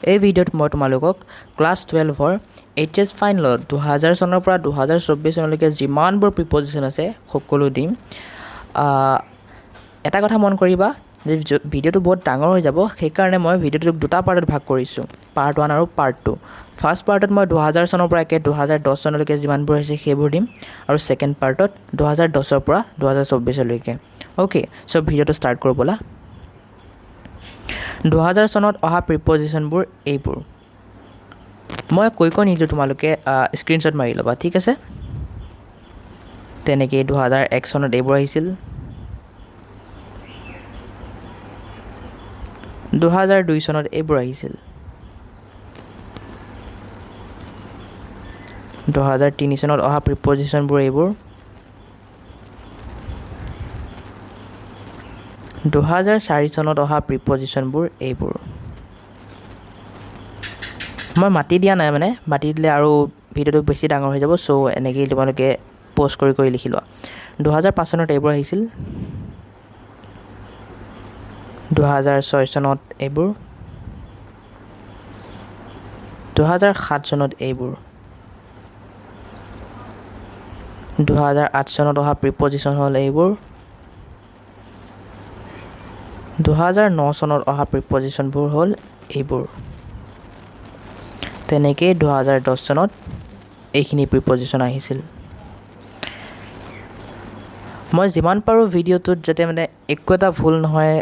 এই ভিডিঅ'ত মই তোমালোকক ক্লাছ 12ৰ এইচএছ ফাইনেলত 2000 চনৰ পৰা 2024 চনলৈকে যিমানবোৰ প্ৰিপজিশ্যন আছে সকলো দিম এটা কথা মন কৰিবা যে ভিডিঅ'টো বহুত ডাঙৰ হৈ যাব সেইকাৰণে মই ভিডিঅ'টোক দুটা পাৰ্টত ভাগ কৰিছোঁ পাৰ্ট 1 আৰু পাৰ্ট 2 ফাৰ্ষ্ট পাৰ্টত মই 2000 চনৰ পৰা একে 2010 চনলৈকে যিমানবোৰ আছে সেইবোৰ দিম আৰু সেকেন্ড পাৰ্টত 2010 ৰ পৰা 2024 লৈকে ওকে সো ভিডিঅ'টো ষ্টাৰ্ট কৰো বলা 2000 চনত অহা প্ৰিপজিশ্যনবোৰ এইবোৰ মই কৈ নিদিও তোমালোকে স্ক্ৰিনশ্বট মাৰি লবা ঠিক আছে তেনেকে 2001 চনত এইবোৰ আহিছিল 2002 চনত এইবোৰ আহিছিল 2003 চনত অহা প্ৰিপজিশ্যনবোৰ এইবোৰ 2004 চনত অহা প্ৰিপজিশ্যনবোৰ এইবোৰ মই মাতি দিয়া নাই মানে মাতি দিলে আৰু ভিডিঅ'টো বেছি ডাঙৰ হৈ যাব সো এনেকৈ তোমালোকে পোষ্ট কৰি লিখি লোৱা 2005 চনত এইবোৰ আহিছিল 2006 চনত এইবোৰ 2007 চনত এইবোৰ 2008 চনত অহা প্ৰিপজিশ্যন হ'ল এইবোৰ 2009 চনত অহা প্ৰিপজিশ্যনবোৰ হ'ল এইবোৰ তেনেকে 2010 চনত এইখিনি প্ৰিপজিশ্যন আহিছিল মই যিমান পাৰো ভিডিঅ'টোত যাতে মানে একো এটা ভুল নহয়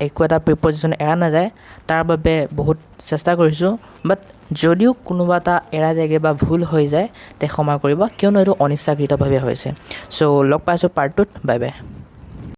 একো এটা প্ৰিপজিশ্যন এৰা না যায় তাৰ বাবে বহুত চেষ্টা কৰিছো বাট যদিও কোনোবা এটা এৰা যায়গে বা ভুল হৈ যায় তে ক্ষমা কৰিবা কিয়নো এইটো অনিচ্ছাকৃতভাৱে হৈছে সো লগ পাইছো পাৰ্ট 2 বাই বাই